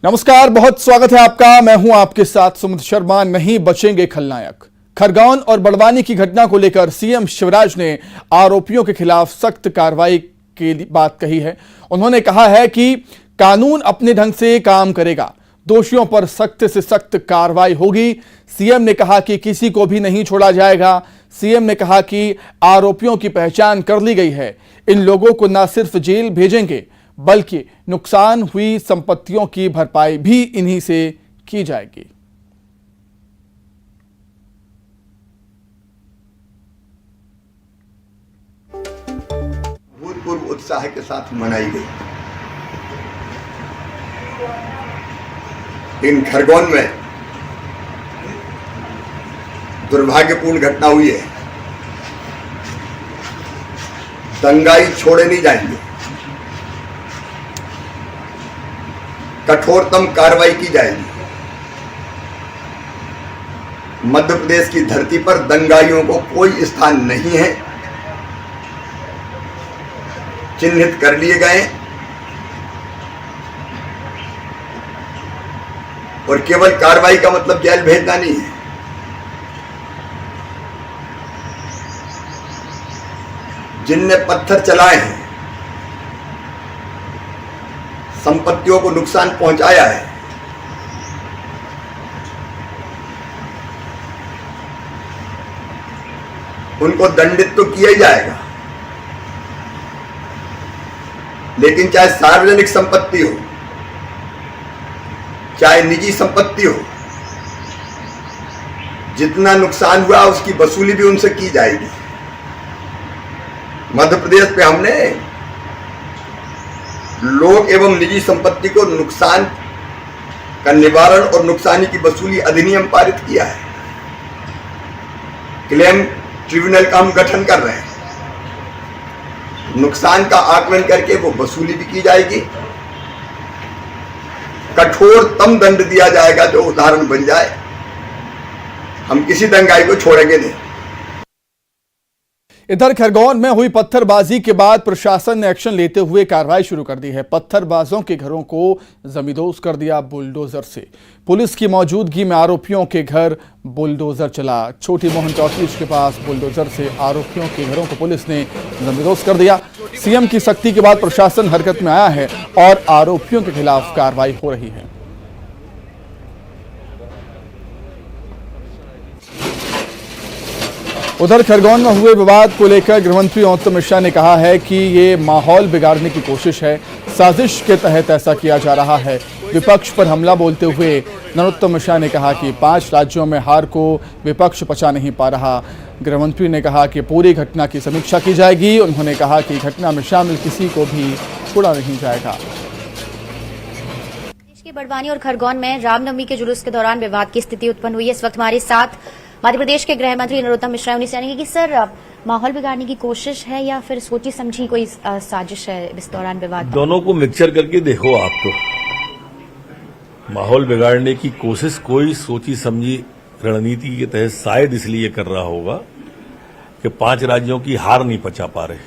नमस्कार, बहुत स्वागत है आपका। मैं हूं आपके साथ सुमित शर्मा। नहीं बचेंगे खलनायक। खरगोन और बड़वानी की घटना को लेकर सीएम शिवराज ने आरोपियों के खिलाफ सख्त कार्रवाई की बात कही है। उन्होंने कहा है कि कानून अपने ढंग से काम करेगा, दोषियों पर सख्त से सख्त कार्रवाई होगी। सीएम ने कहा कि किसी को भी नहीं छोड़ा जाएगा। सीएम ने कहा कि आरोपियों की पहचान कर ली गई है। इन लोगों को न सिर्फ जेल भेजेंगे बल्कि नुकसान हुई संपत्तियों की भरपाई भी इन्हीं से की जाएगी। भूतपूर्व उत्साह के साथ मनाई गई। इन खरगोन में दुर्भाग्यपूर्ण घटना हुई है। दंगाई छोड़े नहीं जाएंगे, कठोरतम कार्रवाई की जाएगी। मध्य प्रदेश की धरती पर दंगाइयों को कोई स्थान नहीं है। चिन्हित कर लिए गए और केवल कार्रवाई का मतलब जेल भेजना नहीं है। जिनने पत्थर चलाए हैं, संपत्तियों को नुकसान पहुंचाया है, उनको दंडित तो किया ही जाएगा। लेकिन चाहे सार्वजनिक संपत्ति हो, चाहे निजी संपत्ति हो, जितना नुकसान हुआ उसकी वसूली भी उनसे की जाएगी। मध्य प्रदेश पे हमने लोक एवं निजी संपत्ति को नुकसान का निवारण और नुकसानी की वसूली अधिनियम पारित किया है। क्लेम ट्रिब्यूनल का हम गठन कर रहे हैं। नुकसान का आकलन करके वो वसूली भी की जाएगी। कठोरतम दंड दिया जाएगा जो उदाहरण बन जाए। हम किसी दंगाई को छोड़ेंगे नहीं। इधर खरगोन में हुई पत्थरबाजी के बाद प्रशासन ने एक्शन लेते हुए कार्रवाई शुरू कर दी है। पत्थरबाजों के घरों को जमींदोज कर दिया बुलडोजर से। पुलिस की मौजूदगी में आरोपियों के घर बुलडोजर चला। छोटी मोहन चौकी के पास बुलडोजर से आरोपियों के घरों को पुलिस ने जमींदोज कर दिया। सीएम की सख्ती के बाद प्रशासन हरकत में आया है और आरोपियों के खिलाफ कार्रवाई हो रही है। उधर खरगोन में हुए विवाद को लेकर गृहमंत्री नरोत्तम मिश्रा ने कहा है कि ये माहौल बिगाड़ने की कोशिश है, साजिश के तहत ऐसा किया जा रहा है। विपक्ष पर हमला बोलते हुए नरोत्तम मिश्रा ने कहा कि 5 राज्यों में हार को विपक्ष पचा नहीं पा रहा। गृहमंत्री ने कहा कि पूरी घटना की समीक्षा की जाएगी। उन्होंने कहा कि घटना में शामिल किसी को भी छोड़ा नहीं जाएगा। देश के बड़वानी और खरगोन में रामनवमी के जुलूस के दौरान विवाद की स्थिति उत्पन्न हुई है। इस वक्त हमारे साथ मध्य प्रदेश के गृह मंत्री नरोत्तम मिश्रा। उन्हें जानेंगे कि सर, माहौल बिगाड़ने की कोशिश है या फिर सोची समझी कोई साजिश है इस दौरान विवाद? दोनों को मिक्सचर करके देखो आप। तो माहौल बिगाड़ने की कोशिश कोई सोची समझी रणनीति के तहत शायद इसलिए कर रहा होगा कि 5 राज्यों की हार नहीं पचा पा रहे।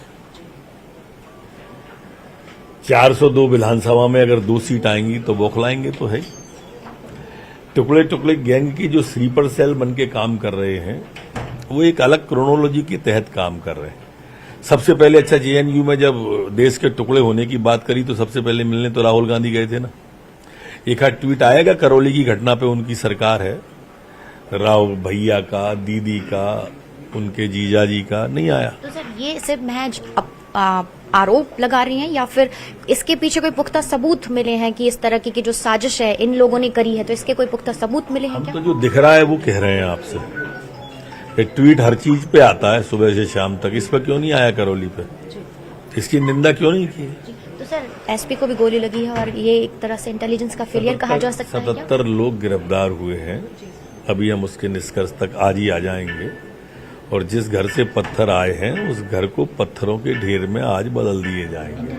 402 विधानसभा में अगर 2 सीट आएंगी तो बौखलाएंगे तो है। टुकड़े टुकड़े गैंग की जो स्लीपर सेल बन के काम कर रहे हैं, वो एक अलग क्रोनोलॉजी के तहत काम कर रहे हैं। सबसे पहले अच्छा, जेएनयू में जब देश के टुकड़े होने की बात करी तो सबसे पहले मिलने तो राहुल गांधी गए थे ना। एक आध ट्वीट आएगा करौली की घटना पे, उनकी सरकार है, राव भैया का, दीदी का, उनके जीजा जी का नहीं आया। तो सर, ये सिर्फ महज आरोप लगा रही हैं या फिर इसके पीछे कोई पुख्ता सबूत मिले हैं कि इस तरह की जो साजिश है इन लोगों ने करी है, तो इसके कोई पुख्ता सबूत मिले हैं क्या? तो जो दिख रहा है वो कह रहे हैं आपसे। एक ट्वीट हर चीज पे आता है सुबह से शाम तक, इस पर क्यों नहीं आया करौली पे? इसकी निंदा क्यों नहीं की? तो सर, एसपी को भी गोली लगी है और ये एक तरह से इंटेलिजेंस का फेलियर कहा जा सकता है क्या? 77 लोग गिरफ्तार हुए हैं। अभी हम उसके निष्कर्ष तक आज ही आ जाएंगे। और जिस घर से पत्थर आए हैं उस घर को पत्थरों के ढेर में आज बदल दिए जाएंगे।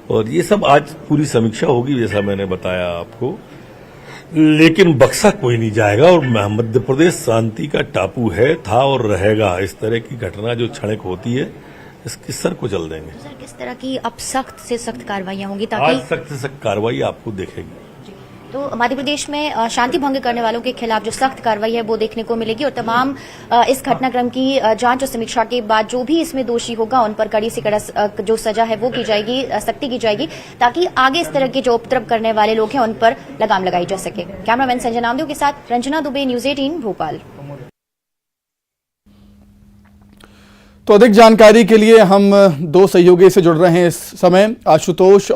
और ये सब आज पूरी समीक्षा होगी, जैसा मैंने बताया आपको। लेकिन बक्सा कोई नहीं जाएगा। और मध्य प्रदेश शांति का टापू है, था और रहेगा। इस तरह की घटना जो क्षणिक होती है इसकी सर को चल देंगे। सर किस तरह की अब सख्त से सख्त कार्रवाइयां होंगी आज ताकि सख्त से सख्त कार्रवाई आपको देखेगी। तो मध्य प्रदेश में शांति भंग करने वालों के खिलाफ जो सख्त कार्रवाई है वो देखने को मिलेगी और तमाम इस घटनाक्रम की जांच और समीक्षा के बाद जो भी इसमें दोषी होगा उन पर कड़ी से कड़ा जो सजा है वो की जाएगी, सख्ती की जाएगी ताकि आगे इस तरह के जो उपद्रव करने वाले लोग हैं उन पर लगाम लगाई जा सके। कैमरामैन संजय नामदेव के साथ रंजना दुबे, न्यूज 18 भोपाल। तो अधिक जानकारी के लिए हम दो सहयोगी से जुड़ रहे हैं इस समय, आशुतोष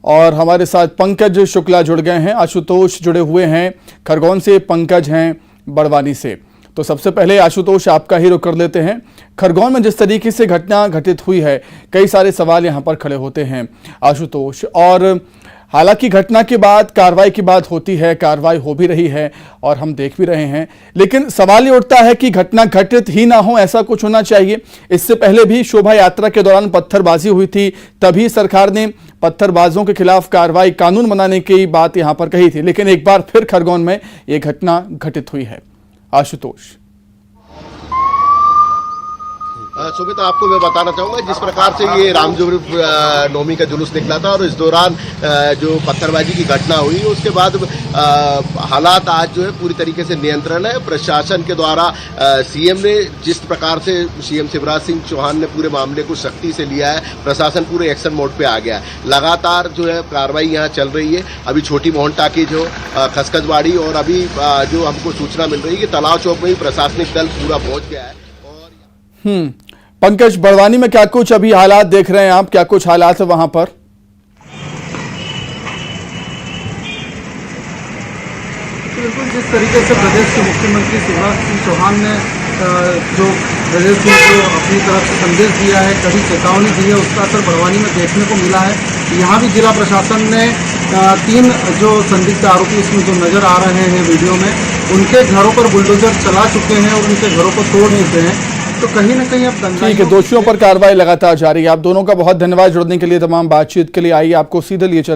और हमारे साथ पंकज शुक्ला जुड़ गए हैं। आशुतोष जुड़े हुए हैं खरगोन से, पंकज हैं बड़वानी से। तो सबसे पहले आशुतोष आपका ही रुख कर लेते हैं। खरगोन में जिस तरीके से घटना घटित हुई है, कई सारे सवाल यहां पर खड़े होते हैं आशुतोष, और हालांकि घटना के बाद कार्रवाई की बात होती है, कार्रवाई हो भी रही है और हम देख भी रहे हैं, लेकिन सवाल ये उठता है कि घटना घटित ही ना हो, ऐसा कुछ होना चाहिए। इससे पहले भी शोभा यात्रा के दौरान पत्थरबाजी हुई थी, तभी सरकार ने पत्थरबाजों के खिलाफ कार्रवाई, कानून बनाने की बात यहां पर कही थी, लेकिन एक बार फिर खरगोन में यह घटना घटित हुई है। आशुतोष। सुमित, आपको मैं बताना चाहूंगा जिस प्रकार से ये रामनवमी का जुलूस निकला था और इस दौरान जो पत्थरबाजी की घटना हुई उसके बाद हालात आज जो है पूरी तरीके से नियंत्रण है। प्रशासन के द्वारा सीएम ने जिस प्रकार से सीएम शिवराज सिंह चौहान ने पूरे मामले को सख्ती से लिया है, प्रशासन पूरे एक्शन मोड पे आ गया है। लगातार जो है कार्रवाई यहाँ चल रही है। अभी छोटी मोहन टाकी जो खसखसवाड़ी और अभी जो हमको सूचना मिल रही है कि तालाब चौक में भी प्रशासनिक दल पूरा पहुंच गया है। पंकज, बड़वानी में क्या कुछ अभी हालात देख रहे हैं आप, क्या कुछ हालात है वहां पर? बिल्कुल जिस तरीके से प्रदेश के मुख्यमंत्री शिवराज सिंह चौहान ने जो प्रदेश में जो अपनी तरफ से संदेश दिया है, कड़ी चेतावनी दी है, उसका असर बड़वानी में देखने को मिला है। यहाँ भी जिला प्रशासन ने 3 जो संदिग्ध आरोपी इसमें जो नजर आ रहे हैं वीडियो में, उनके घरों पर बुलडोजर चला चुके हैं और उनके घरों को तोड़ देते हैं। तो कहीं ना कहीं अब ठीक है, दोषियों पर कार्रवाई लगातार जारी है। आप दोनों का बहुत धन्यवाद जुड़ने के लिए, तमाम बातचीत के लिए। आइए आपको सीधे लिए चल